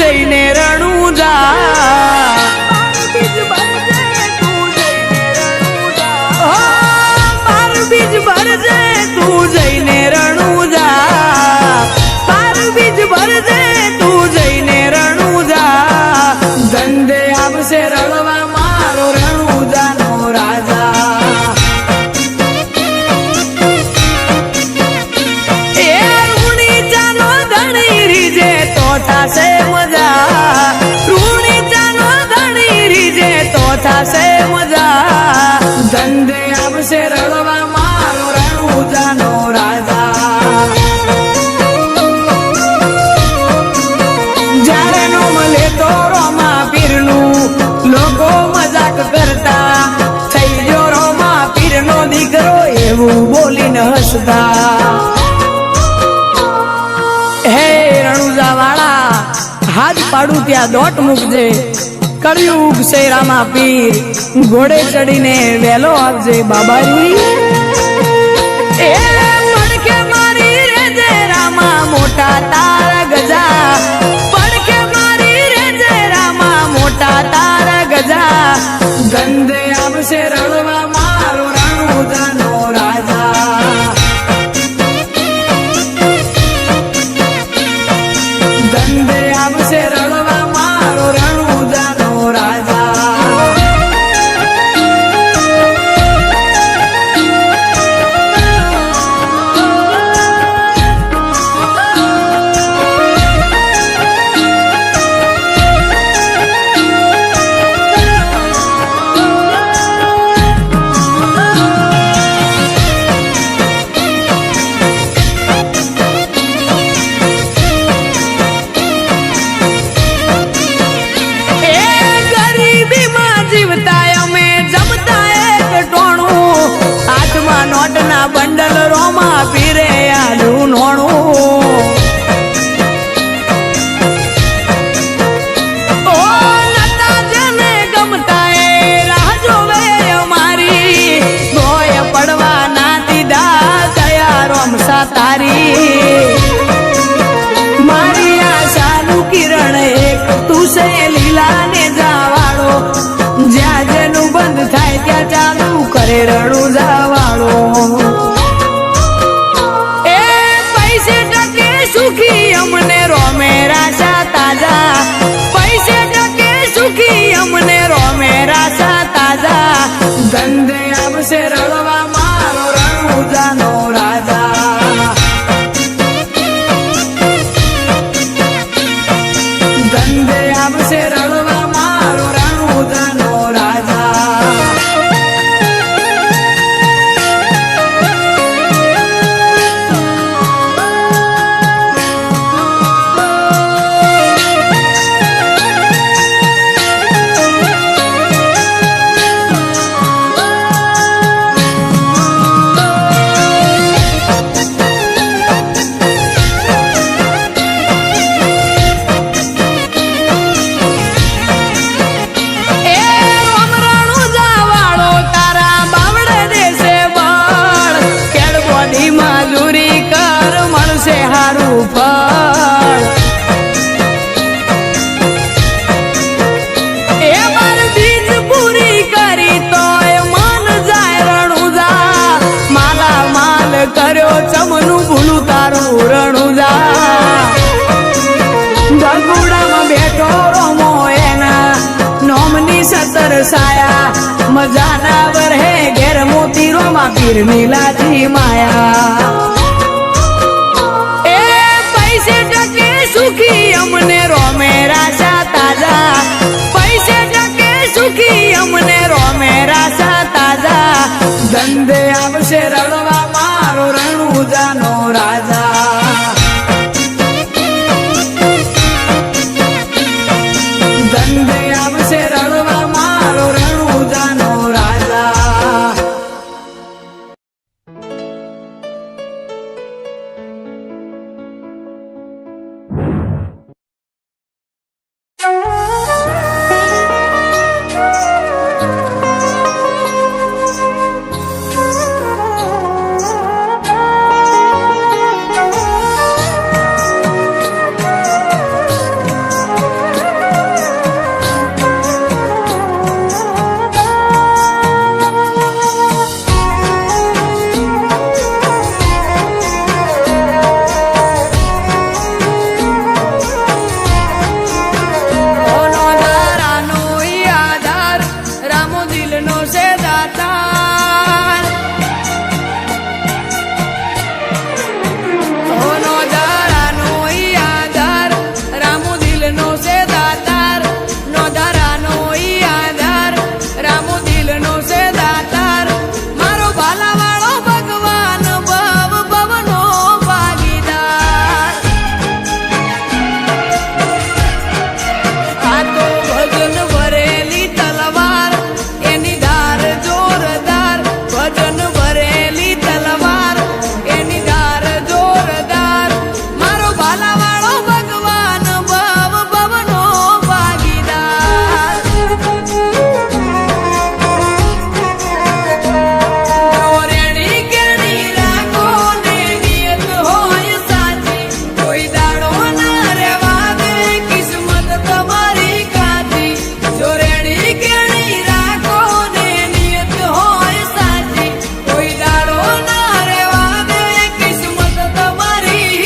જઈને રણુજા બાર બીજ ભરજે તું જઈને રણુજા બાર બીજ ભરજે તું જઈને રણુજા ધંધે આવશે રળવા મારો રણુજાનો રાજા એ રૂણી ચાનો ધણી રીજે તો થાશે મજા રૂણી ચાનો ધણી રીજે તો થાશે મજા ધંધે આવશે રળવા મારો રણુજાનો રાજા જ્યારે નો મળે તો રોમા પીરનું લોકો મજાક કરતા થઈ ગયો રોમા પીરનો દીકરો એવું બોલીને હસતા હે રણુજા વાળા હાથ પાડું ત્યાં દોટ મૂકજે કળિયુગ છે રામા પીર ઘોડે ચડીને વેલો આવજે બાબારી એ પડખે મારી રેજે રામા મોટા તારા ગજા પડખે મારી રેજે રામા મોટા તારા ગજા ધંધે આવશે રળવા મારો રણુજાનો રાજા ધંધે આવશે રળવા મારો રણુજાનો રાજા નોટના બંડલ રોમા પીરે આલું નોણું ઓ નતા જેને ગમતા એ રાહ જોવે અમારી ગોય પડવા ના દીધા દયા રોમસા તારી મારી આશાનું કિરણ એક તું છે લીલા ને જાવાળો જ્યાં જેનું બંધ થાય ત્યાં ચાલુ કરે રણુજા વાળો એ પૈસે ટકે સુખી અમને રોમે રાશા તાજા પૈસે ટકે સુખી અમને રોમે રાશા તાજા ધંધે આવશે રળવા મારો રણુજાનો રાજા ધંધે આવશે રળવા મારો રણુજાનો રાજા હારું ફળ એ માર બીજ પૂરી કરી તોય મન જાય રણુજા માલા માલ કર્યો ચમનું ભૂલું તારું રણુજા ગગુડામાં બેઠો રોમો એના નોમની સતર સાયા મજાના વરહે ઘેર મોતી રોમા પીરની લાજી માયા સુખી અમને રોમે રાશા તાજા પૈસે ટકે સુખી અમને રોમે રાશા તાજા ધંધે આવશે રળવા મારો રણુજાનો રાજા ધંધે આવશે રળવા મારો રણુજાનો રાજા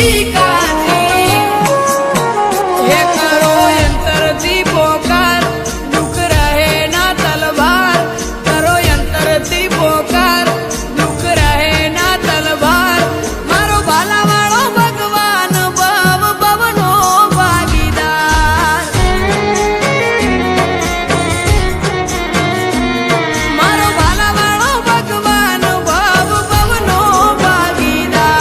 કાજી હે કરો યંત્રથી પોકાર દુઃખ રહે ના તલવાર કરો યંત્રથી પોકાર દુઃખ રહે ના તલવાર મારો ભાલાવાળો ભગવાન ભવ ભવનો ભાગીદાર મારો ભાલાવાળો ભગવાન ભવ ભવનો ભાગીદાર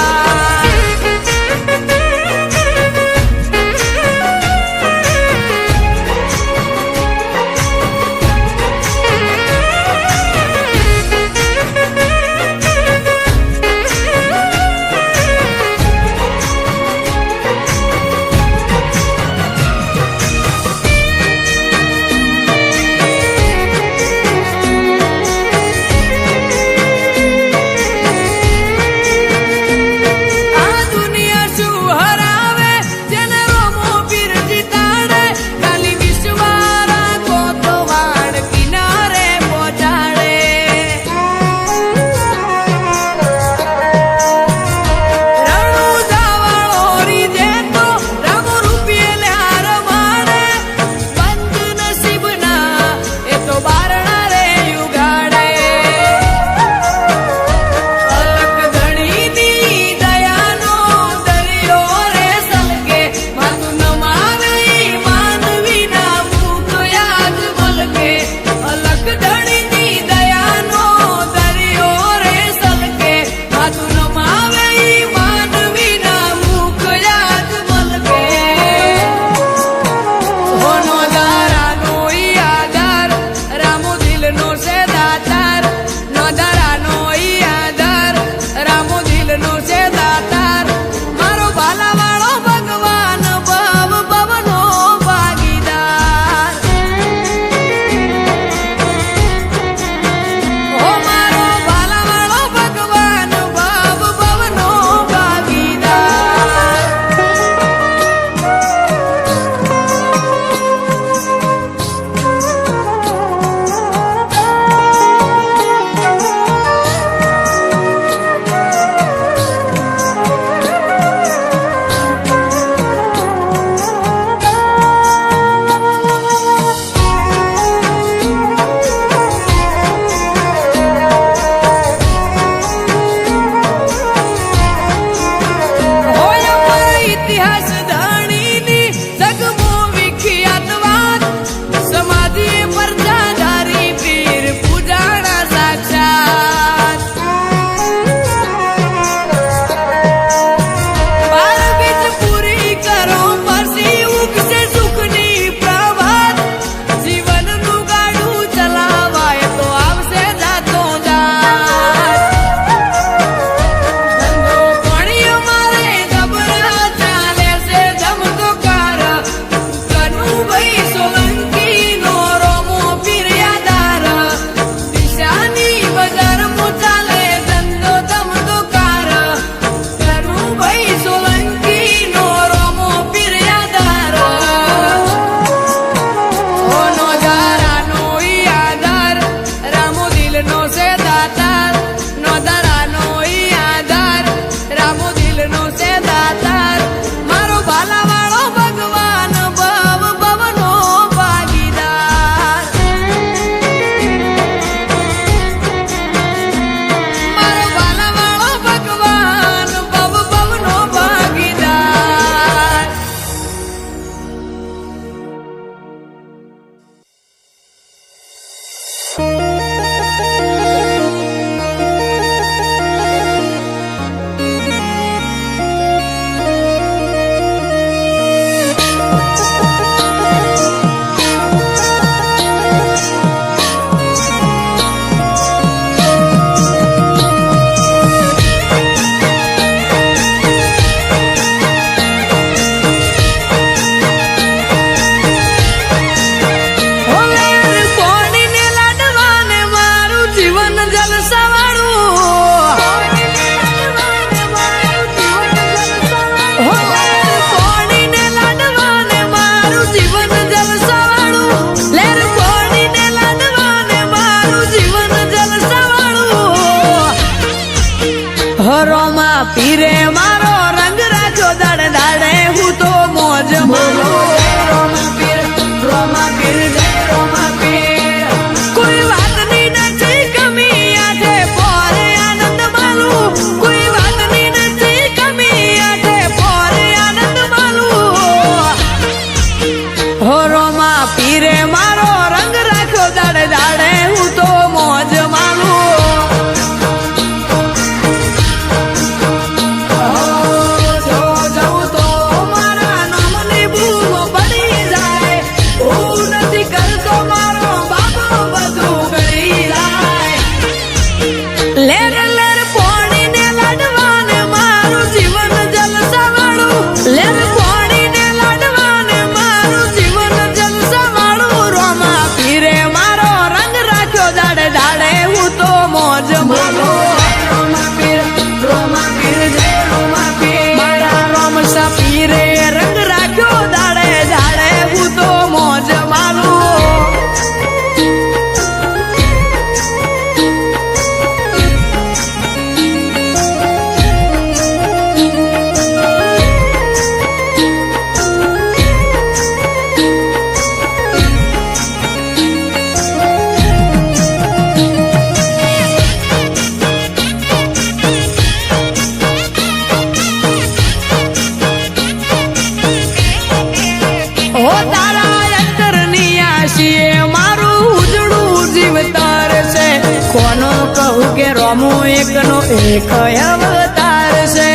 એકનો એક અવતાર છે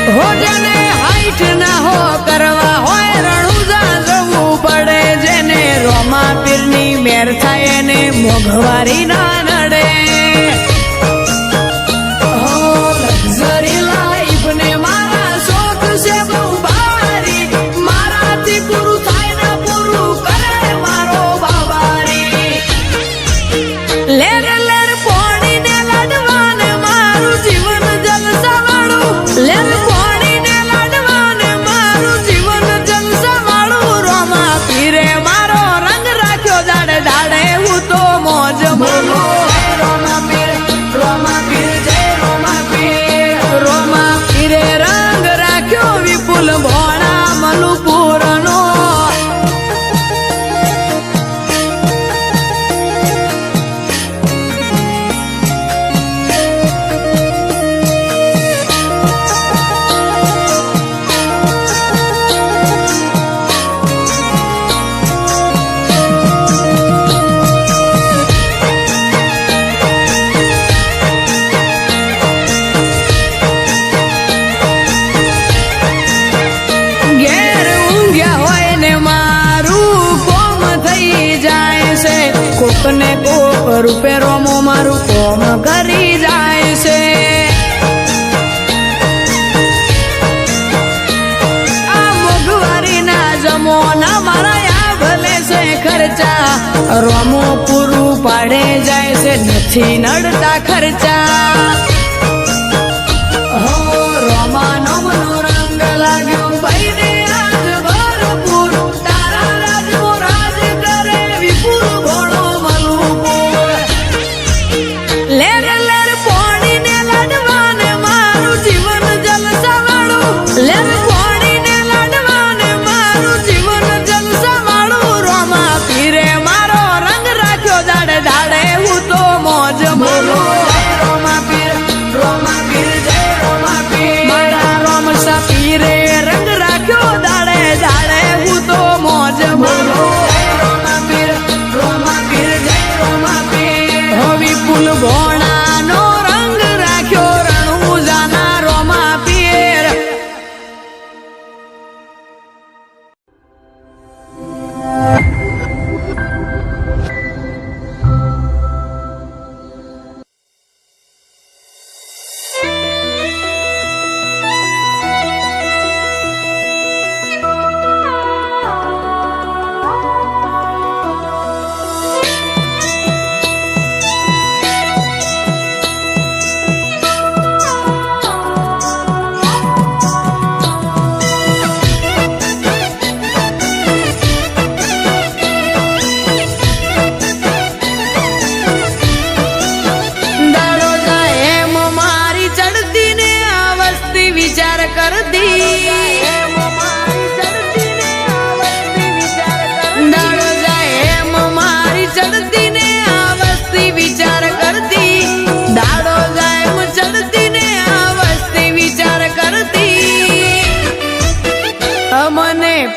હો જેને હાઈટ ના હો કરવા હોય રણુજા જવું પડે જેને રોમા પીરની મેર થાય એને મોઘવારી ના નડે કોકને કોક રૂપે રોમો મારું કોમ કરી જાય છે આ મોઘવારી ના જમોના મારા આ ભલે છે ખર્ચા રોમો પૂરું પાડે જાય છે નથી નડતા ખર્ચા હો રોમા નો મનો રંગ લાગ્યો ભાઈ ને આજ ભરપૂર તારા રાજનો રાજ કરે વિપુલ ઘોડો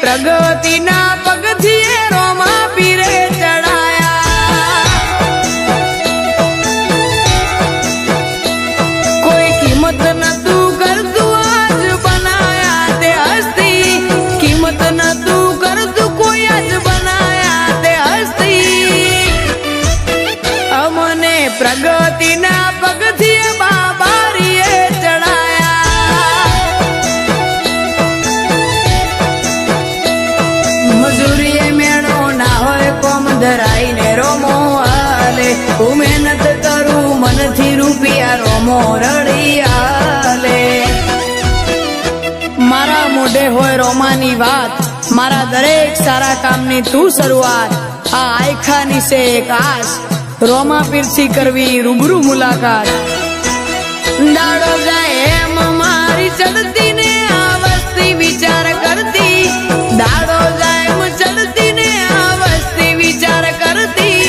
પ્રગતિના પગથિયે રોમા પીરે ચડાયા કોઈ કિંમત નતું કરતું આજ બનાયા તે હસ્તી કિંમત નતું કરતું કોઈ આજ બનાયા તે હસ્તી અમને પ્રગતિના પગથિયે બાબારીએ ધરાઈને રોમો હાલે હું મહેનત કરું મનથી રૂપિયા રોમો રડી હાલે મારા મોઢે હોય રોમાની વાત મારા દરેક સારા કામની તું શરૂઆત આ આયખાની છે એક આશ રોમા પીરથી કરવી રૂબરૂ મુલાકાત દાડો જાય એમ મારી ચડતી ને આ વસ્તી વિચાર કરતી દાડો જાય એમ ચડતી ને આ વસ્તી વિચાર કરતી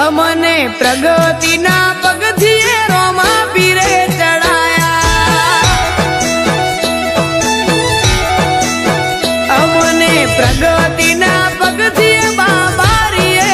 અમને પ્રગતિના પગથિયે રોમા પીરે ચડાયા અમને પ્રગતિના પગથિયે બાબારીએ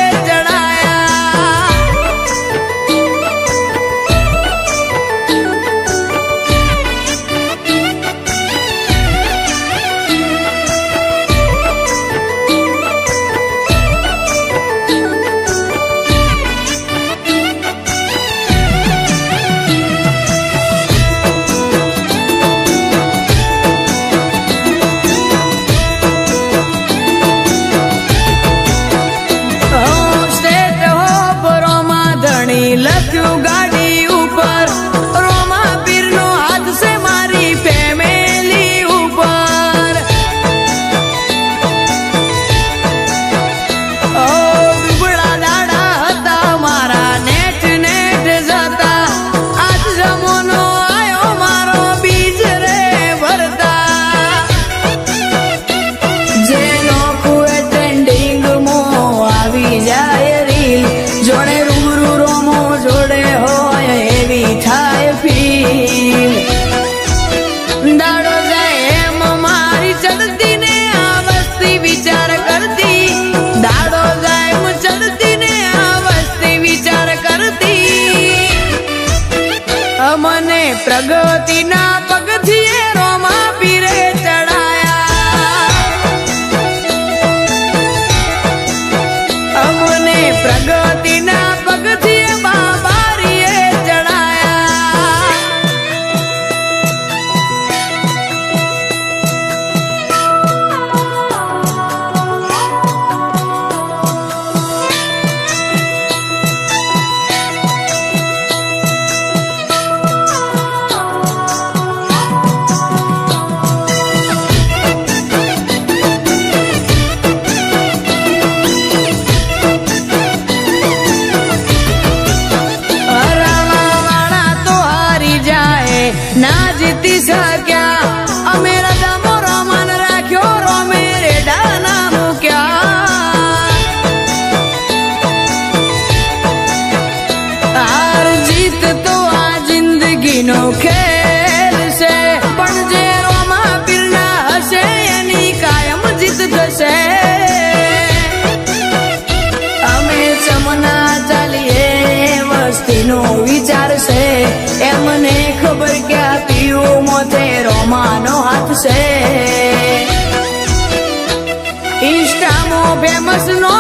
અમને પ્રગતિના પગથિયે રોમા પીરે ચડાયા, અમને પ્રગતિના પગથિયે બાબારીએ ચડાયા. ના જીતી શક્યા અમે રજામો રોમાન રાખ્યો, રોમે રેડા ના મૂક્યા. હાર જીત તો આ જિંદગીનો ખેલ છે, પણ જે રોમા પીરના હશે એની કાયમ જીત થશે. અમે ચમના ચાલીએ વસ્તીનો વિચાર છે, એમને ખબર ક્યાં પીવું મોતે રોમાનો હાથ છે. ઇન્સ્ટામાં ફેમસ નો